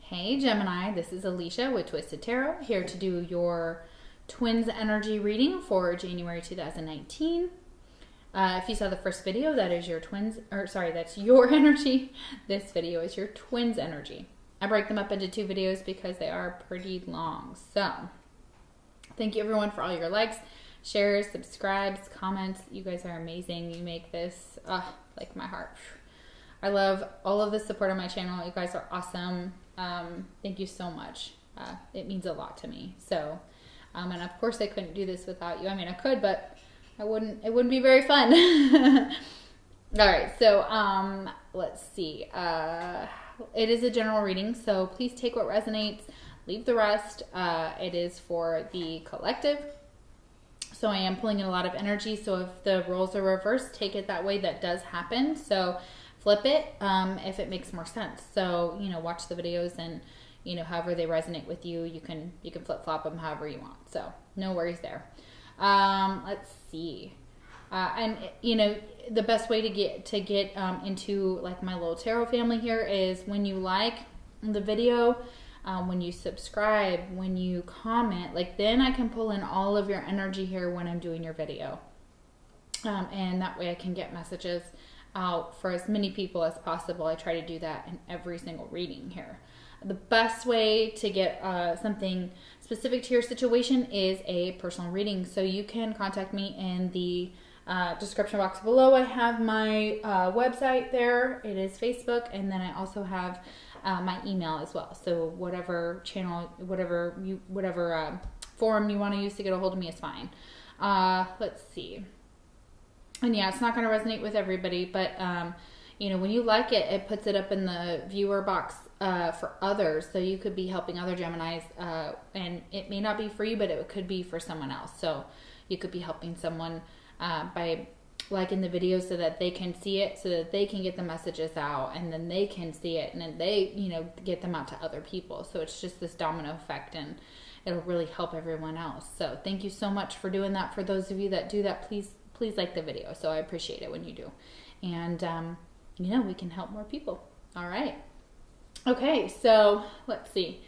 Hey Gemini, this is Alicia with Twisted Tarot, here to do your twins energy reading for January 2019. If you saw the first video, that is your twins, or sorry, that's your energy. This video is your twins energy. I break them up into two videos because they are pretty long. So, thank you everyone for all your likes, shares, subscribes, comments. You guys are amazing. You make this, like my heart. I love all of the support on my channel. You guys are awesome. Thank you so much. It means a lot to me. So, and of course I couldn't do this without you. I mean, I could, but it wouldn't be very fun. All right. So, let's see. It is a general reading, so please take what resonates, leave the rest. It is for the collective. So I am pulling in a lot of energy. So if the roles are reversed, take it that way. That does happen. So flip it if it makes more sense. So, watch the videos and, however they resonate with you, you can flip-flop them however you want. So no worries there. Let's see. And, the best way to get into like my little tarot family here is when you like the video, when you subscribe, when you comment, like then I can pull in all of your energy here when I'm doing your video. And that way I can get messages out for as many people as possible. I try to do that in every single reading here. The best way to get something specific to your situation is a personal reading. So you can contact me in the description box below. I have my website there. It is Facebook, and then I also have my email as well. So whatever channel, whatever forum you want to use to get a hold of me is fine. Let's see. And yeah, it's not going to resonate with everybody, but, when you like it, it puts it up in the viewer box for others. So you could be helping other Geminis, and it may not be for you, but it could be for someone else. So you could be helping someone by liking the video so that they can see it, so that they can get the messages out, and then they can see it, and then they, get them out to other people. So it's just this domino effect, and it'll really help everyone else. So thank you so much for doing that. For those of you that do that, please like the video. So I appreciate it when you do. And, we can help more people. All right. Okay. So let's see.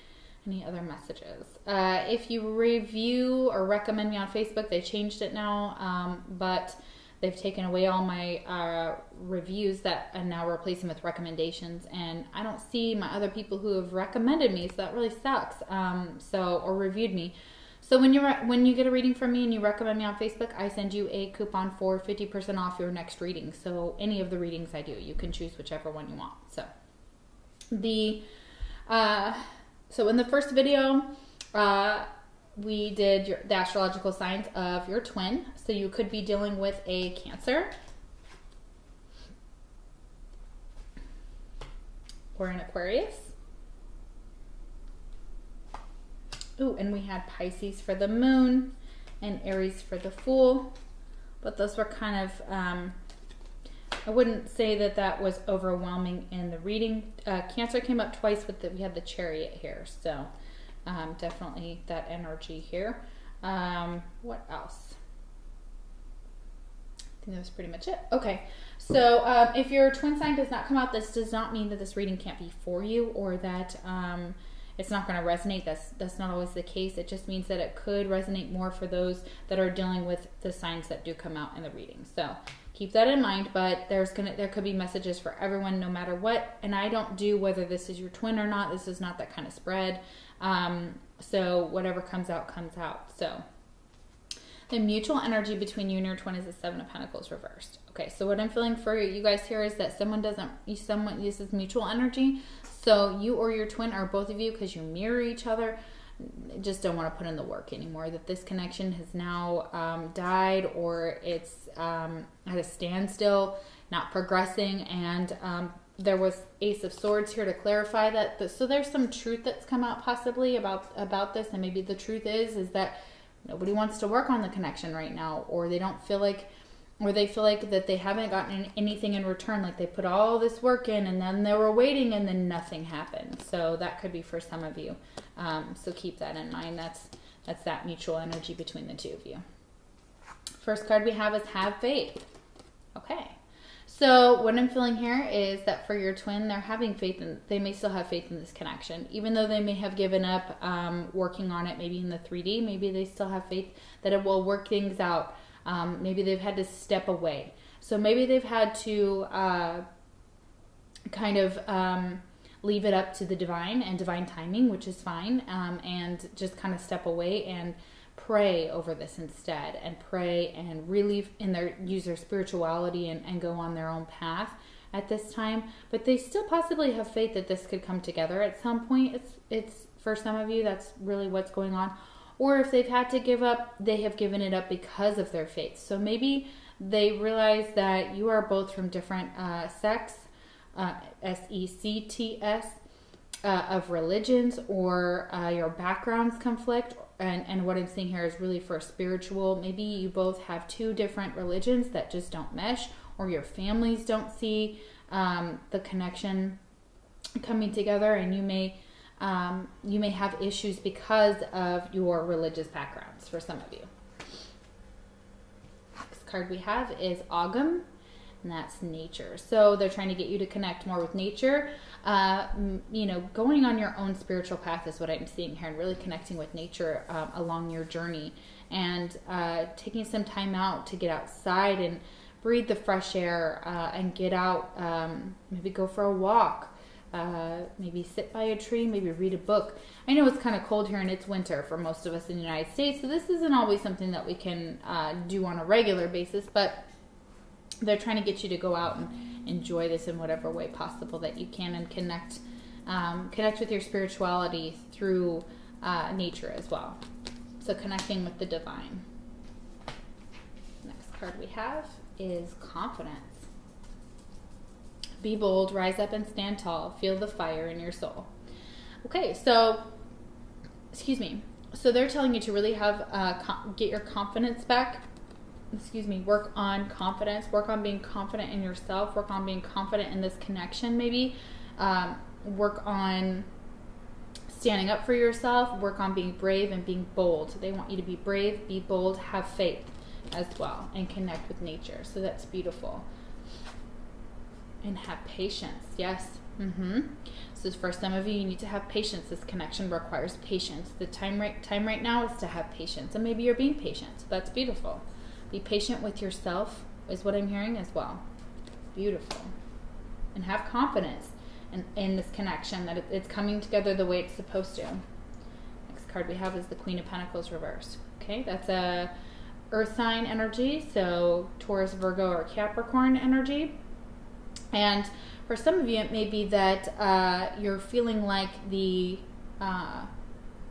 Any other messages? If you review or recommend me on Facebook, they changed it now. But they've taken away all my reviews and now replace them with recommendations. And I don't see my other people who have recommended me. So that really sucks. Or reviewed me. So when you get a reading from me and you recommend me on Facebook, I send you a coupon for 50% off your next reading. So any of the readings I do, you can choose whichever one you want. So so in the first video, we did the astrological signs of your twin. So you could be dealing with a Cancer or an Aquarius. Ooh, and we had Pisces for the moon and Aries for the Fool. But those were kind of, I wouldn't say that was overwhelming in the reading. Cancer came up twice we had the Chariot here. So definitely that energy here. What else? I think that was pretty much it. Okay. So if your twin sign does not come out, this does not mean that this reading can't be for you, or that it's not going to resonate. That's not always the case. It just means that it could resonate more for those that are dealing with the signs that do come out in the reading. So keep that in mind, but there could be messages for everyone no matter what. And I don't do whether this is your twin or not. This is not that kind of spread. So whatever comes out, comes out. So the mutual energy between you and your twin is the Seven of Pentacles reversed. Okay, so what I'm feeling for you guys here is that someone uses mutual energy. So you or your twin, or both of you, because you mirror each other, just don't want to put in the work anymore. That this connection has now died, or it's at a standstill, not progressing. And there was Ace of Swords here to clarify that. So there's some truth that's come out possibly about this, and maybe the truth is that nobody wants to work on the connection right now, or they don't feel like, or they feel like that they haven't gotten anything in return. Like they put all this work in and then they were waiting and then nothing happened. So that could be for some of you. So keep that in mind. That's that mutual energy between the two of you. First card we have is Have Faith. Okay. So what I'm feeling here is that for your twin, they're having faith in, they may still have faith in this connection. Even though they may have given up working on it, maybe in the 3D, maybe they still have faith that it will work things out. Maybe they've had to step away. So maybe they've had to kind of leave it up to the divine and divine timing, which is fine, and just kind of step away and pray over this instead, and pray and really use their spirituality and go on their own path at this time. But they still possibly have faith that this could come together at some point. It's for some of you, that's really what's going on. Or if they've had to give up, they have given it up because of their faith. So maybe they realize that you are both from different sects, S-E-C-T-S, of religions, or your backgrounds conflict. And what I'm seeing here is really for spiritual. Maybe you both have two different religions that just don't mesh, or your families don't see the connection coming together, and you may have issues because of your religious backgrounds for some of you. Next card we have is Ogum, and that's nature. So they're trying to get you to connect more with nature. Going on your own spiritual path is what I'm seeing here, and really connecting with nature along your journey, and taking some time out to get outside and breathe the fresh air, and get out, maybe go for a walk, maybe sit by a tree, maybe read a book. I know it's kind of cold here and it's winter for most of us in the United States, so this isn't always something that we can do on a regular basis, but they're trying to get you to go out and enjoy this in whatever way possible that you can, and connect with your spirituality through nature as well. So connecting with the divine. Next card we have is confidence. Be bold, rise up and stand tall. Feel the fire in your soul. Okay, so, So they're telling you to really have get your confidence back. Work on confidence, work on being confident in yourself, work on being confident in this connection maybe, work on standing up for yourself, work on being brave and being bold. They want you to be brave, be bold, have faith as well, and connect with nature. So that's beautiful. And have patience, yes. So for some of you, you need to have patience. This connection requires patience. The time right now is to have patience, and maybe you're being patient, so that's beautiful. Be patient with yourself is what I'm hearing as well. Beautiful. And have confidence in this connection, that it's coming together the way it's supposed to. Next card we have is the Queen of Pentacles reversed. Okay, that's a earth sign energy, so Taurus, Virgo, or Capricorn energy. And for some of you, it may be that you're feeling like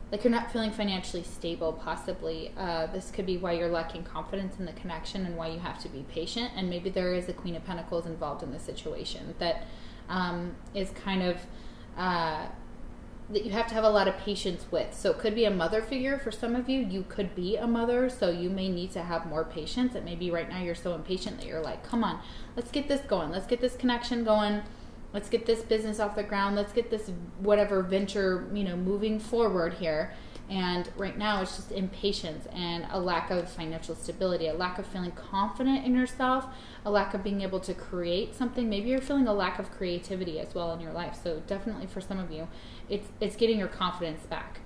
like you're not feeling financially stable, possibly. This could be why you're lacking confidence in the connection and why you have to be patient. And maybe there is a Queen of Pentacles involved in the situation that is kind of that you have to have a lot of patience with. So it could be a mother figure for some of you. You could be a mother, so you may need to have more patience. And maybe right now you're so impatient that you're like, come on, let's get this going. Let's get this connection going. Let's get this business off the ground. Let's get this whatever venture, moving forward here. And right now it's just impatience and a lack of financial stability, a lack of feeling confident in yourself, a lack of being able to create something. Maybe you're feeling a lack of creativity as well in your life. So definitely for some of you, it's getting your confidence back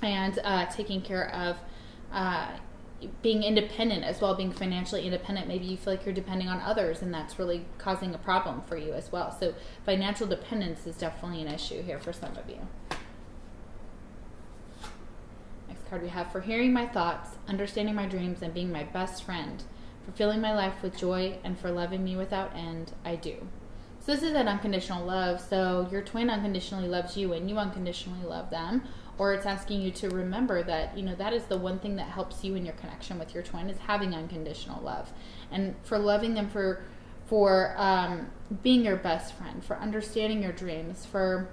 and taking care of being independent as well, being financially independent. Maybe you feel like you're depending on others, and that's really causing a problem for you as well. So financial dependence is definitely an issue here for some of you. Next card we have: for hearing my thoughts, understanding my dreams, and being my best friend, for filling my life with joy, and for loving me without end, I do. So this is that unconditional love. So your twin unconditionally loves you, and you unconditionally love them. Or it's asking you to remember that, that is the one thing that helps you in your connection with your twin, is having unconditional love. And for loving them, for being your best friend, for understanding your dreams, for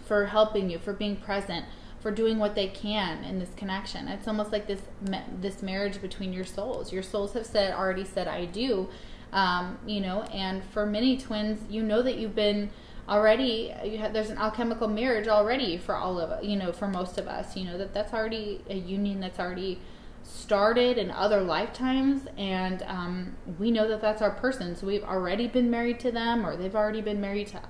helping you, for being present, for doing what they can in this connection. It's almost like this marriage between your souls. Your souls have already said, I do, and for many twins, that you've been already, there's an alchemical marriage already for all of for most of us, that's already a union that's already started in other lifetimes, and we know that that's our person. So we've already been married to them, or they've already been married to,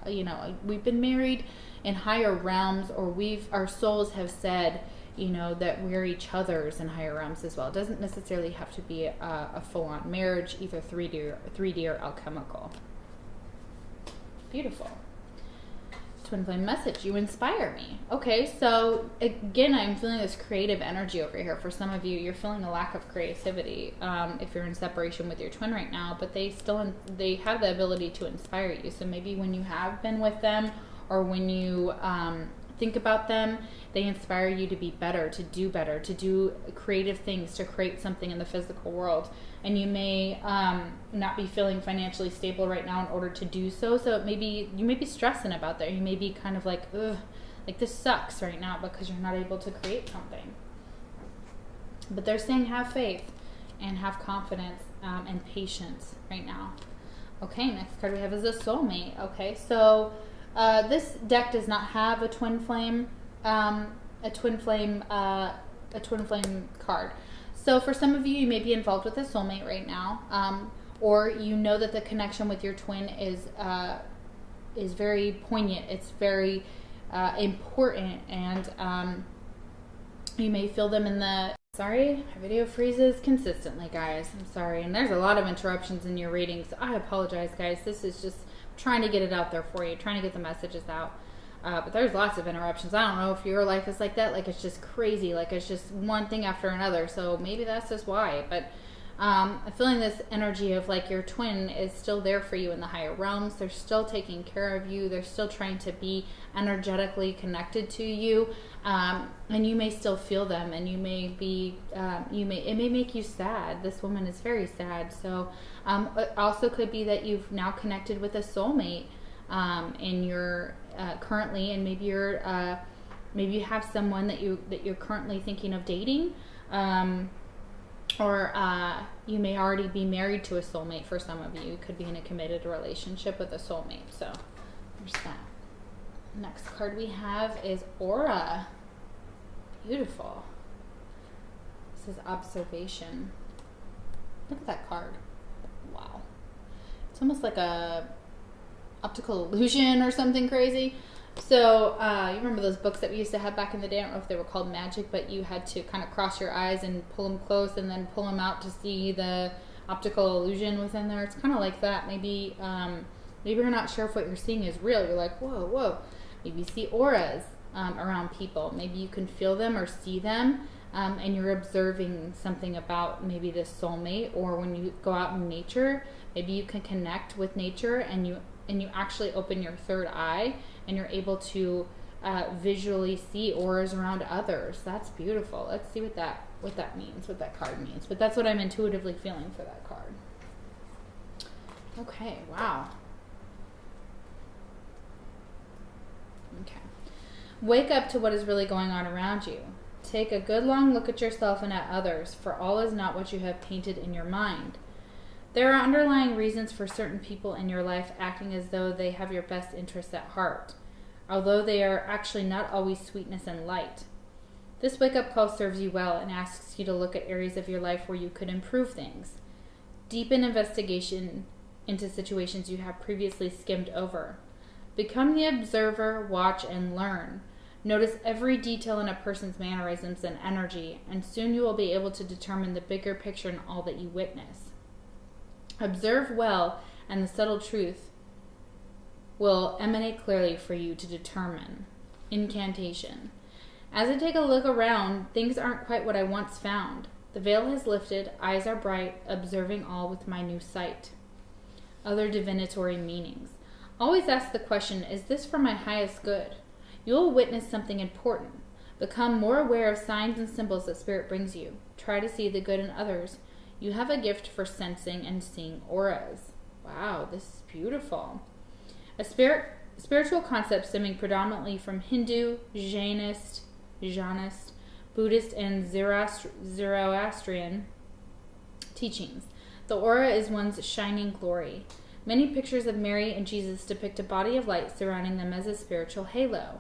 we've been married in higher realms, or our souls have said, that we're each other's in higher realms as well. It doesn't necessarily have to be a full-on marriage, either 3D or alchemical. Beautiful. Twin flame message, you inspire me. Okay, so again, I'm feeling this creative energy over here. For some of you, you're feeling a lack of creativity if you're in separation with your twin right now, but they have the ability to inspire you. So maybe when you have been with them, or when you think about them, they inspire you to be better, to do creative things, to create something in the physical world. And you may not be feeling financially stable right now in order to do so. So you may be stressing about that. You may be kind of like, ugh, like this sucks right now because you're not able to create something. But they're saying have faith and have confidence and patience right now. Okay, next card we have is a soulmate. Okay, so this deck does not have a twin flame card. So for some of you, you may be involved with a soulmate right now, or you know that the connection with your twin is very poignant. It's very important, and you may feel them in the... Sorry, my video freezes consistently, guys. I'm sorry, and there's a lot of interruptions in your readings. I apologize, guys. This is just trying to get it out there for you, trying to get the messages out. But there's lots of interruptions. I don't know if your life is like that. Like, it's just crazy. Like, it's just one thing after another. So maybe that's just why. But I'm feeling this energy of like your twin is still there for you in the higher realms. They're still taking care of you. They're still trying to be energetically connected to you. And you may still feel them. And you may be, it may make you sad. This woman is very sad. So it also could be that you've now connected with a soulmate. And you're currently, and maybe you have someone that you're currently thinking of dating, or you may already be married to a soulmate. For some of you, you could be in a committed relationship with a soulmate. So there's that. Next card we have is Aura. Beautiful. This is observation. Look at that card. Wow. It's almost like a optical illusion or something crazy. So you remember those books that we used to have back in the day? I don't know if they were called magic, but you had to kind of cross your eyes and pull them close and then pull them out to see the optical illusion within there. It's kind of like that. Maybe you're not sure if what you're seeing is real. You're like, whoa. Maybe you see auras around people. Maybe you can feel them or see them, and you're observing something about maybe this soulmate. Or when you go out in nature, maybe you can connect with nature, and you actually open your third eye, and you're able to visually see auras around others. That's beautiful. Let's see what that means, what that card means. But that's what I'm intuitively feeling for that card. Okay, wow. Okay. Wake up to what is really going on around you. Take a good long look at yourself and at others, for all is not what you have painted in your mind. There are underlying reasons for certain people in your life acting as though they have your best interests at heart, although they are actually not always sweetness and light. This wake-up call serves you well and asks you to look at areas of your life where you could improve things. Deepen investigation into situations you have previously skimmed over. Become the observer, watch, and learn. Notice every detail in a person's mannerisms and energy, and soon you will be able to determine the bigger picture in all that you witness. Observe well, and the subtle truth will emanate clearly for you to determine. Incantation. As I take a look around, things aren't quite what I once found. The veil has lifted, eyes are bright, observing all with my new sight. Other divinatory meanings. Always ask the question, is this for my highest good? You will witness something important. Become more aware of signs and symbols that Spirit brings you. Try to see the good in others. You have a gift for sensing and seeing auras. Wow, this is beautiful. A spiritual concept stemming predominantly from Hindu, Jainist, Buddhist, and Zoroastrian teachings. The aura is one's shining glory. Many pictures of Mary and Jesus depict a body of light surrounding them as a spiritual halo.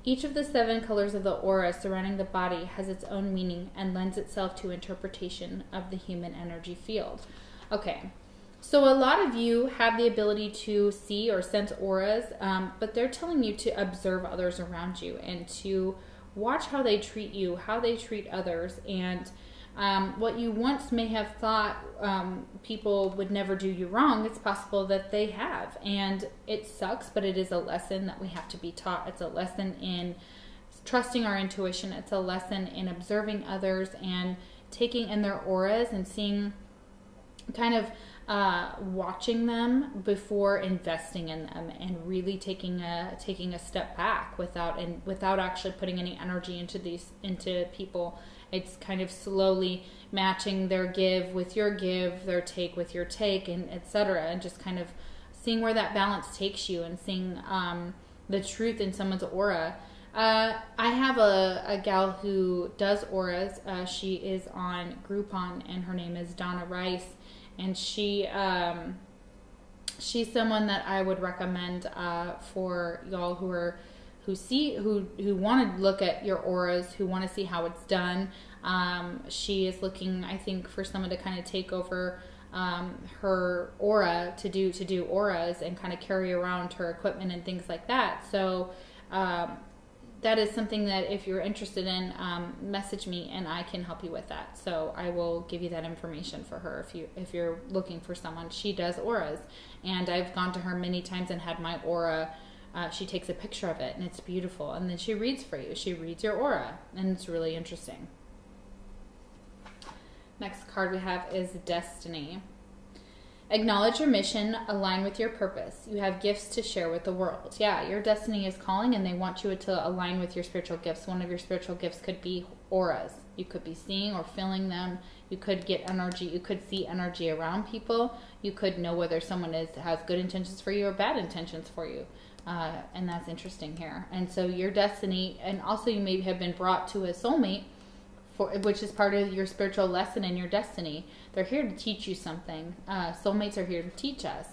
Each of the 7 colors of the aura surrounding the body has its own meaning and lends itself to interpretation of the human energy field. Okay, so a lot of you have the ability to see or sense auras, but they're telling you to observe others around you and to watch how they treat you, how they treat others, and what you once may have thought people would never do you wrong, it's possible that they have. And it sucks, but it is a lesson that we have to be taught. It's a lesson in trusting our intuition. It's a lesson in observing others and taking in their auras and seeing, kind of watching them before investing in them, and really taking a step back without actually putting any energy into people. It's kind of slowly matching their give with your give, their take with your take, and etc. And just kind of seeing where that balance takes you, and seeing the truth in someone's aura. I have a gal who does auras. She is on Groupon, and her name is Donna Rice. And she's someone that I would recommend for y'all who want to look at your auras, who want to see how it's done. She is looking, I think, for someone to kind of take over her aura, to do auras and kind of carry around her equipment and things like that. So that is something that if you're interested in, message me and I can help you with that. So I will give you that information for her if you're looking for someone. She does auras, and I've gone to her many times and had my aura. She takes a picture of it, and it's beautiful, and then she reads for you. She reads your aura, and it's really interesting. Next card we have is Destiny. Acknowledge your mission, align with your purpose. You have gifts to share with the world. Yeah, your destiny is calling, and they want you to align with your spiritual gifts. One of your spiritual gifts could be auras. You could be seeing or feeling them. You could get energy. You could see energy around people. You could know whether someone has good intentions for you or bad intentions for you. And that's interesting here. And so your destiny, and also you may have been brought to a soulmate, which is part of your spiritual lesson and your destiny. They're here to teach you something. Soulmates are here to teach us.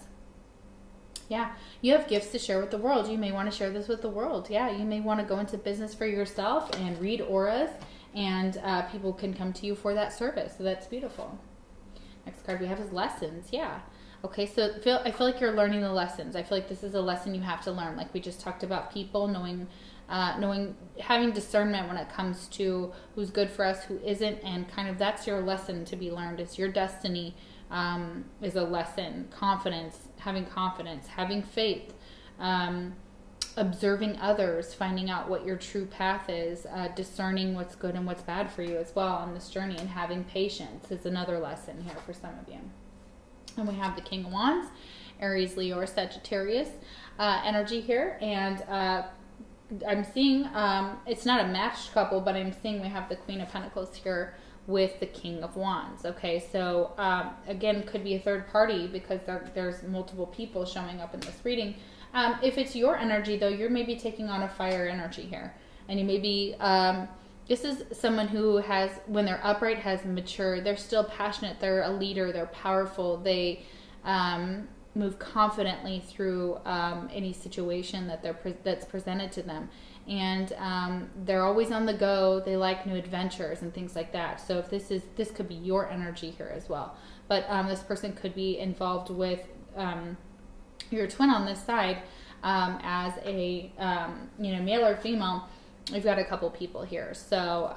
Yeah, you have gifts to share with the world. You may want to share this with the world. Yeah, you may want to go into business for yourself and read auras, and people can come to you for that service. So that's beautiful. Next card we have is lessons. Yeah. Okay, so I feel like you're learning the lessons. I feel like this is a lesson you have to learn. Like we just talked about people, knowing, having discernment when it comes to who's good for us, who isn't, and kind of that's your lesson to be learned. It's your destiny is a lesson. Confidence, having faith, observing others, finding out what your true path is, discerning what's good and what's bad for you as well on this journey, and having patience is another lesson here for some of you. And we have the King of Wands, Aries, Leo, or Sagittarius energy here. And I'm seeing, it's not a matched couple, but I'm seeing we have the Queen of Pentacles here with the King of Wands. Okay, so again, could be a third party because there's multiple people showing up in this reading. If it's your energy, though, you're maybe taking on a fire energy here. And you may be... this is someone who has, when they're upright, has matured. They're still passionate. They're a leader. They're powerful. They move confidently through any situation that's presented to them. And they're always on the go. They like new adventures and things like that. So if this could be your energy here as well. But this person could be involved with your twin on this side as a male or female. We've got a couple people here. So,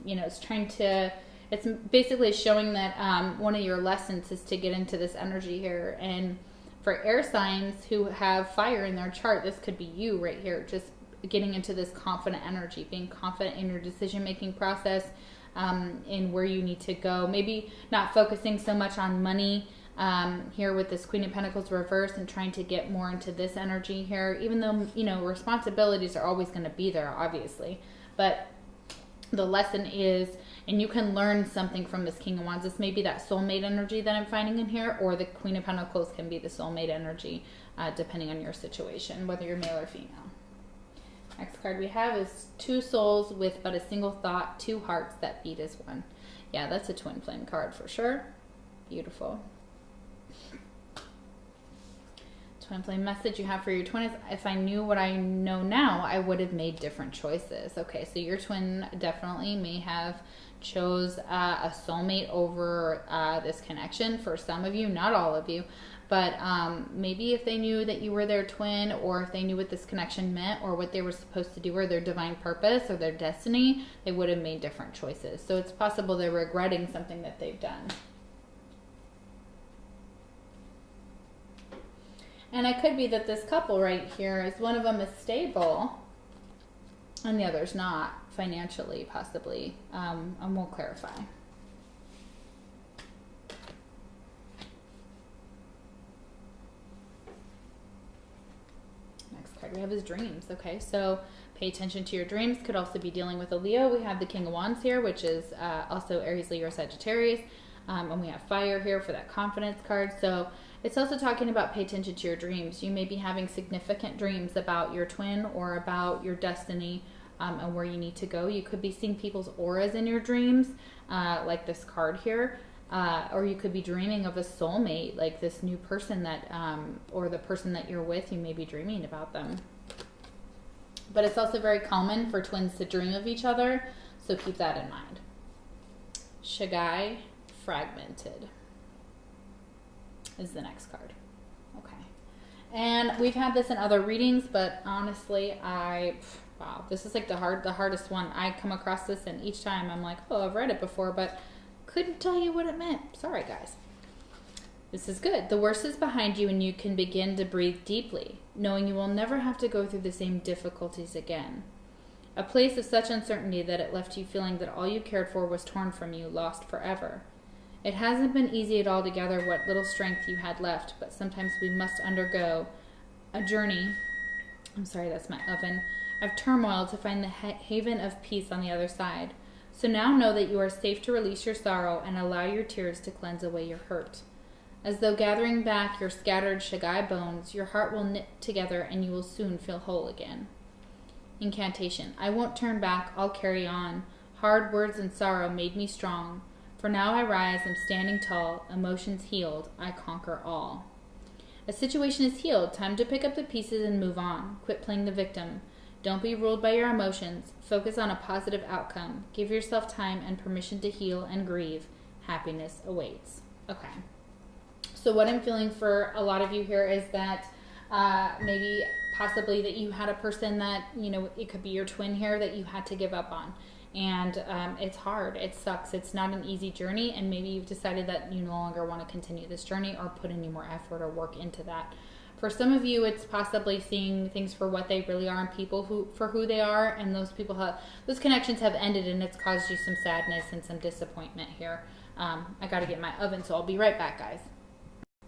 it's basically showing that one of your lessons is to get into this energy here. And for air signs who have fire in their chart, this could be you right here, just getting into this confident energy, being confident in your decision-making process, in where you need to go. Maybe not focusing so much on money, here with this Queen of Pentacles reversed, and trying to get more into this energy here, even though, responsibilities are always going to be there, obviously. But the lesson is, and you can learn something from this King of Wands. This may be that soulmate energy that I'm finding in here, or the Queen of Pentacles can be the soulmate energy, depending on your situation, whether you're male or female. Next card we have is two souls with but a single thought, two hearts that beat as one. Yeah, that's a twin flame card for sure. Beautiful. Twin flame message you have for your twin is, if I knew what I know now, I would have made different choices. Okay, so your twin definitely may have chose a soulmate over this connection for some of you, not all of you. But maybe if they knew that you were their twin, or if they knew what this connection meant, or what they were supposed to do, or their divine purpose, or their destiny, they would have made different choices. So it's possible they're regretting something that they've done. And it could be that this couple right here is, one of them is stable and the other's not, financially, possibly. And we'll clarify. Next card we have is dreams. Okay, so pay attention to your dreams. Could also be dealing with a Leo. We have the King of Wands here, which is also Aries, Leo, Sagittarius. And we have fire here for that confidence card. So it's also talking about pay attention to your dreams. You may be having significant dreams about your twin or about your destiny and where you need to go. You could be seeing people's auras in your dreams, like this card here. Or you could be dreaming of a soulmate, like this new person that, or the person that you're with, you may be dreaming about them. But it's also very common for twins to dream of each other, so keep that in mind. Shagai, fragmented, is the next card. Okay. And we've had this in other readings, but honestly, wow, this is like the hardest one. I come across this, and each time I'm like, oh, I've read it before, but couldn't tell you what it meant. Sorry, guys. This is good. The worst is behind you, and you can begin to breathe deeply, knowing you will never have to go through the same difficulties again. A place of such uncertainty that it left you feeling that all you cared for was torn from you, lost forever. It hasn't been easy at all to gather what little strength you had left, but sometimes we must undergo a journey, I'm sorry, that's my oven, of turmoil to find the haven of peace on the other side. So now know that you are safe to release your sorrow and allow your tears to cleanse away your hurt. As though gathering back your scattered Shagai bones, your heart will knit together and you will soon feel whole again. Incantation. I won't turn back, I'll carry on. Hard words and sorrow made me strong. For now I rise, I'm standing tall, emotions healed, I conquer all. A situation is healed, time to pick up the pieces and move on. Quit playing the victim. Don't be ruled by your emotions. Focus on a positive outcome. Give yourself time and permission to heal and grieve. Happiness awaits. Okay. So what I'm feeling for a lot of you here is that maybe possibly that you had a person that, you know, it could be your twin here that you had to give up on. And it's hard. It sucks. It's not an easy journey. And maybe you've decided that you no longer want to continue this journey or put any more effort or work into that. For some of you, it's possibly seeing things for what they really are and people for who they are. And those those connections have ended, and it's caused you some sadness and some disappointment here. I got to get my oven, so I'll be right back, guys.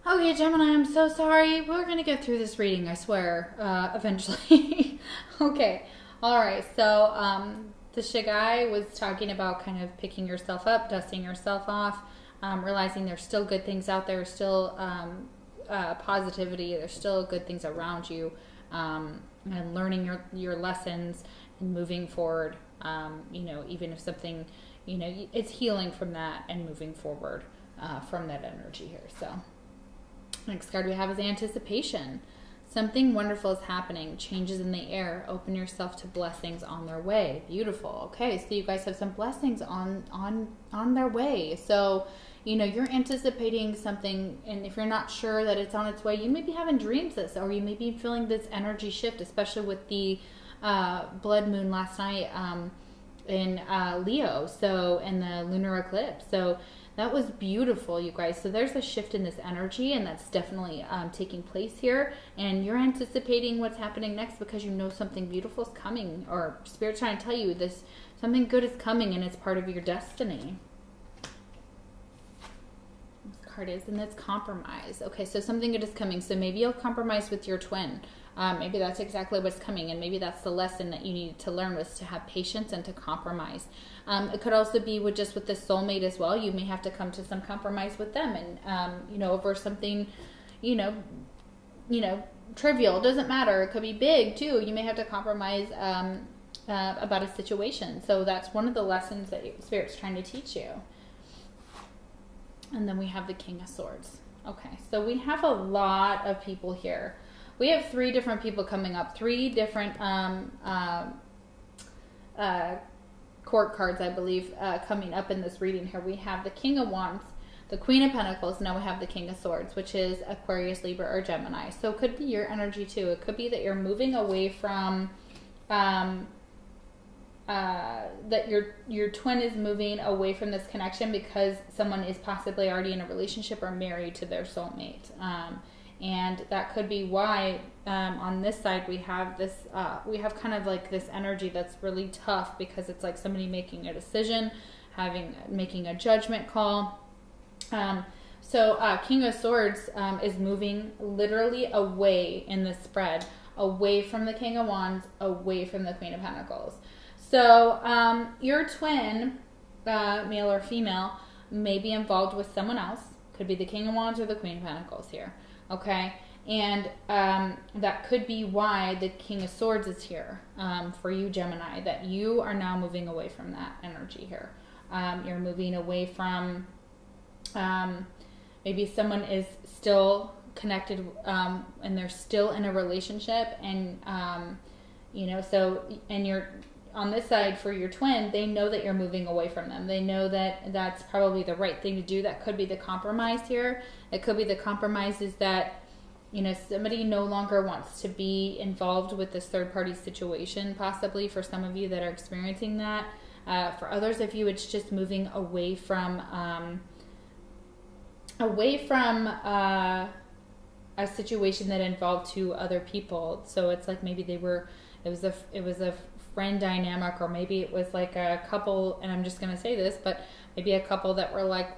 Okay, Gemini, I'm so sorry. We're going to get through this reading, I swear, eventually. Okay. All right. So, the Shagai was talking about kind of picking yourself up, dusting yourself off, realizing there's still good things out there, still positivity, there's still good things around you, and learning your lessons and moving forward, you know, even if something, you know, it's healing from that and moving forward from that energy here. So next card we have is anticipation. Something wonderful is happening. Changes in the air. Open yourself to blessings on their way. Beautiful. Okay, so you guys have some blessings on their way. So, you know, you're anticipating something, and if you're not sure that it's on its way, you may be having dreams this, or you may be feeling this energy shift, especially with the blood moon last night in Leo, so, and the lunar eclipse. So that was beautiful, you guys. So there's a shift in this energy, and that's definitely taking place here. And you're anticipating what's happening next because you know something beautiful is coming, or Spirit's trying to tell you this, something good is coming, and it's part of your destiny. This card is, and that's compromise. Okay, so something good is coming. So maybe you'll compromise with your twin. Maybe that's exactly what's coming, and maybe that's the lesson that you needed to learn, was to have patience and to compromise. It could also be with this soulmate as well. You may have to come to some compromise with them, and you know, over something, you know, trivial. Doesn't matter. It could be big too. You may have to compromise about a situation. So that's one of the lessons that Spirit's trying to teach you. And then we have the King of Swords. Okay, so we have a lot of people here. we have 3 different people coming up, 3 different court cards, I believe, coming up in this reading here. We have the King of Wands, the Queen of Pentacles, now we have the King of Swords, which is Aquarius, Libra, or Gemini. So it could be your energy too. It could be that you're moving away from, that your twin is moving away from this connection because someone is possibly already in a relationship or married to their soulmate. And that could be why on this side we have this, we have kind of like this energy that's really tough because it's like somebody making a decision, making a judgment call. So King of Swords is moving literally away in the spread, away from the King of Wands, away from the Queen of Pentacles. So your twin, male or female, may be involved with someone else. Could be the King of Wands or the Queen of Pentacles here. Okay, and that could be why the King of Swords is here for you, Gemini, that you are now moving away from that energy here. You're moving away from, maybe someone is still connected and they're still in a relationship, and, you know, so, and you're on this side for your twin, they know that you're moving away from them. They know that that's probably the right thing to do. That could be the compromise here. It could be the compromise is that, you know, somebody no longer wants to be involved with this third party situation, possibly for some of you that are experiencing that. For others of you, it's just moving away from a situation that involved 2 other people. So it's like maybe it was a friend dynamic, or maybe it was like a couple, and I'm just going to say this, but maybe a couple that were like,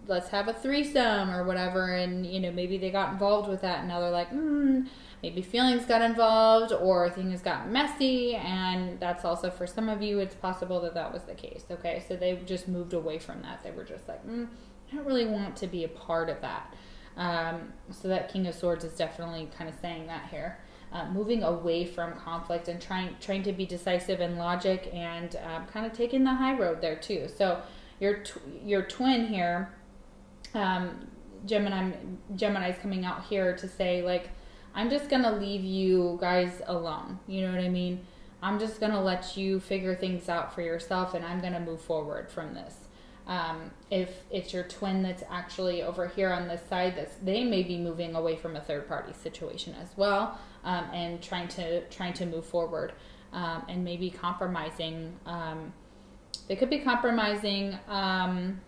let's have a threesome or whatever, and, you know, maybe they got involved with that, and now they're like, maybe feelings got involved, or things got messy, and that's also for some of you, it's possible that that was the case, okay? So they just moved away from that. They were just like, I don't really want to be a part of that. So that King of Swords is definitely kind of saying that here. Moving away from conflict and trying to be decisive in logic, and kind of taking the high road there too. So your twin here, Gemini's coming out here to say, like, I'm just gonna leave you guys alone. You know what I mean? I'm just gonna let you figure things out for yourself, and I'm gonna move forward from this. If it's your twin that's actually over here on this side, they may be moving away from a third party situation as well, and trying to move forward, and maybe compromising. They could be compromising and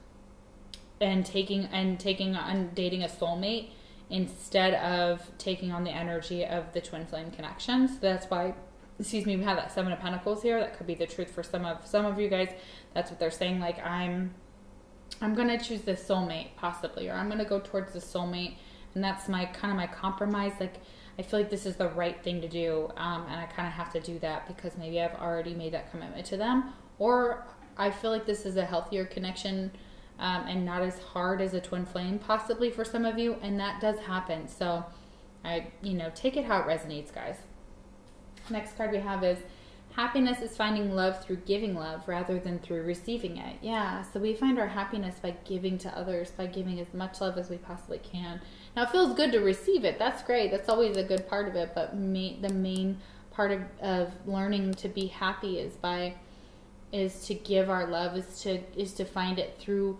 taking on dating a soulmate instead of taking on the energy of the twin flame connections. So that's why, we have that 7 of Pentacles here. That could be the truth for some of you guys. That's what they're saying. Like, I'm going to choose the soulmate possibly, or I'm going to go towards the soulmate. And that's my compromise. Like, I feel like this is the right thing to do. And I kind of have to do that because maybe I've already made that commitment to them, or I feel like this is a healthier connection, and not as hard as a twin flame possibly for some of you. And that does happen. So take it how it resonates, guys. Next card we have is happiness is finding love through giving love rather than through receiving it. Yeah, so we find our happiness by giving to others, by giving as much love as we possibly can. Now, it feels good to receive it. That's great. That's always a good part of it. But the main part of learning to be happy is to give our love, is to find it through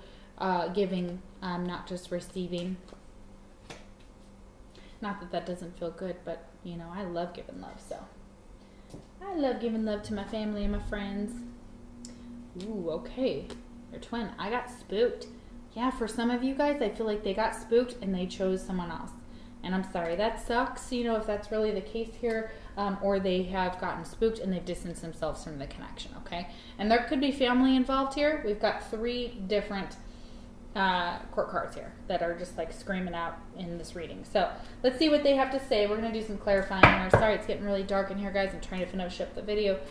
giving, not just receiving. Not that doesn't feel good, but I love giving love, so. I love giving love to my family and my friends. Ooh, okay. Your twin. I got spooked. Yeah, for some of you guys, I feel like they got spooked and they chose someone else. And I'm sorry, that sucks, if that's really the case here. Or they have gotten spooked and they've distanced themselves from the connection, okay? And there could be family involved here. We've got 3 different court cards here that are just like screaming out in this reading. So let's see what they have to say. We're going to do some clarifying here. Sorry, it's getting really dark in here, guys. I'm trying to finish up the video.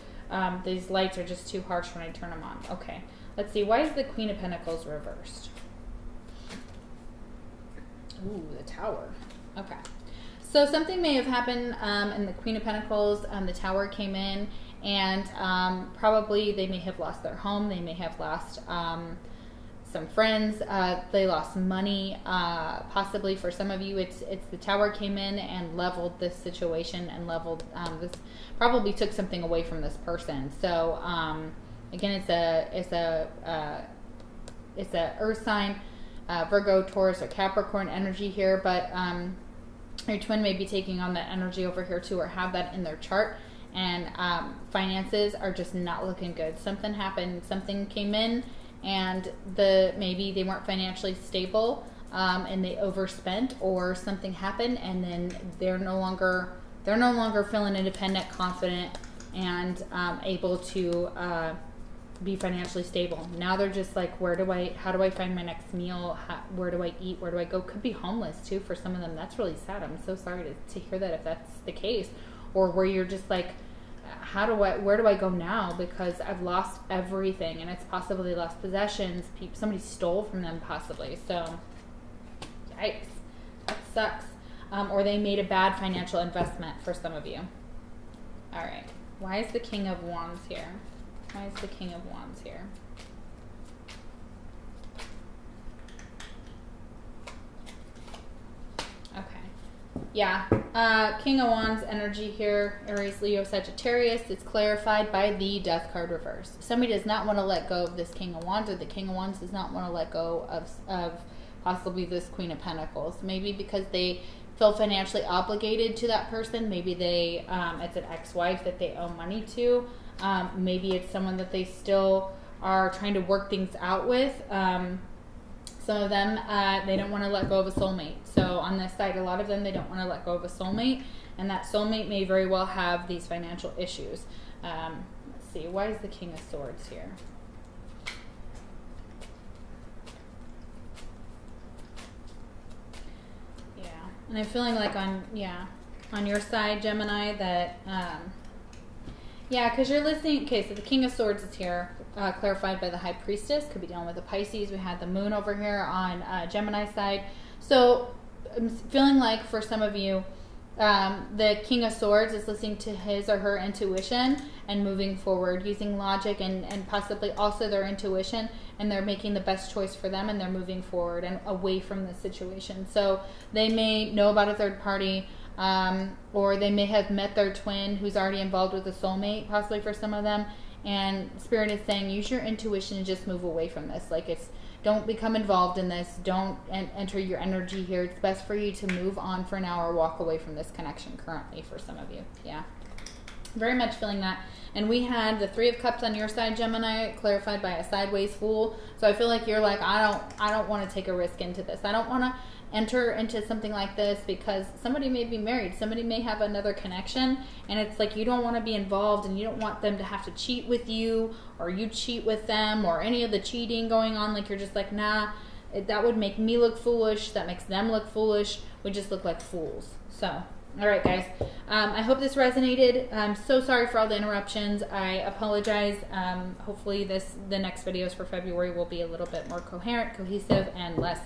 These lights are just too harsh when I turn them on. Okay, let's see. Why is the Queen of Pentacles reversed? Ooh, the Tower. Okay. So something may have happened in the Queen of Pentacles. The Tower came in, and probably they may have lost their home. They may have lost some friends. They lost money. Possibly for some of you, it's the Tower came in and leveled this situation and leveled this. Probably took something away from this person. So again, it's a Earth sign, Virgo, Taurus, or Capricorn energy here. But your twin may be taking on that energy over here too, or have that in their chart. And finances are just not looking good. Something happened. Something came in. And maybe they weren't financially stable, and they overspent, or something happened, and then they're no longer feeling independent, confident, and able to be financially stable. Now they're just like, how do I find my next meal? Where do I eat? Where do I go? Could be homeless too for some of them. That's really sad. I'm so sorry to hear that if that's the case, or where you're just like, where do I go now? Because I've lost everything, and it's possibly they lost possessions. Somebody stole from them possibly. So, yikes, that sucks. Or they made a bad financial investment for some of you. All right. Why is the King of Wands here? Why is the King of Wands here? Yeah, King of Wands energy here, Aries, Leo, Sagittarius. It's clarified by the Death card reverse. Somebody does not want to let go of this King of Wands, or the King of Wands does not want to let go of possibly this Queen of Pentacles. Maybe because they feel financially obligated to that person. Maybe it's an ex-wife that they owe money to. Maybe it's someone that they still are trying to work things out with. Some of them, they don't want to let go of a soulmate. So on this side, a lot of them, they don't want to let go of a soulmate. And that soulmate may very well have these financial issues. Let's see. Why is the King of Swords here? Yeah. And I'm feeling like on your side, Gemini, that... yeah, because you're listening. Okay, so the King of Swords is here, clarified by the High Priestess. Could be dealing with the Pisces. We had the Moon over here on Gemini's side. So I'm feeling like for some of you, the King of Swords is listening to his or her intuition and moving forward, using logic and possibly also their intuition, and they're making the best choice for them, and they're moving forward and away from the situation. So they may know about a third party. Or they may have met their twin who's already involved with a soulmate, possibly for some of them. And Spirit is saying, use your intuition and just move away from this. Like don't become involved in this. Don't enter your energy here. It's best for you to move on for now or walk away from this connection currently for some of you. Yeah. Very much feeling that. And we had the Three of Cups on your side, Gemini, clarified by a sideways Fool. So I feel like you're like, I don't want to take a risk into this. I don't want to enter into something like this because somebody may be married. Somebody may have another connection. And it's like you don't want to be involved, and you don't want them to have to cheat with you, or you cheat with them, or any of the cheating going on. Like you're just like, nah, that would make me look foolish. That makes them look foolish. We just look like fools. So... all right, guys. I hope this resonated. I'm so sorry for all the interruptions. I apologize. Hopefully the next videos for February will be a little bit more coherent, cohesive, and less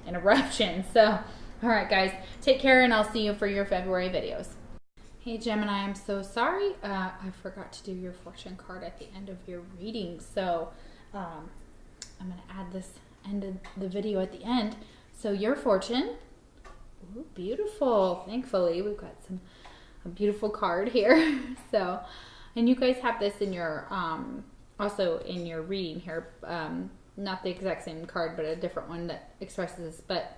interruptions. So, all right, guys. Take care, and I'll see you for your February videos. Hey, Gemini, I'm so sorry. I forgot to do your fortune card at the end of your reading. So, I'm going to add this end of the video at the end. So, your fortune... ooh, beautiful. Thankfully, we've got a beautiful card here. So, and you guys have this in your, also in your reading here. Not the exact same card, but a different one that expresses this. But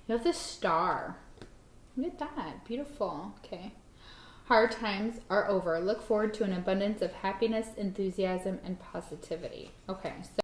you have this star. Look at that. Beautiful. Okay. Hard times are over. Look forward to an abundance of happiness, enthusiasm, and positivity. Okay. So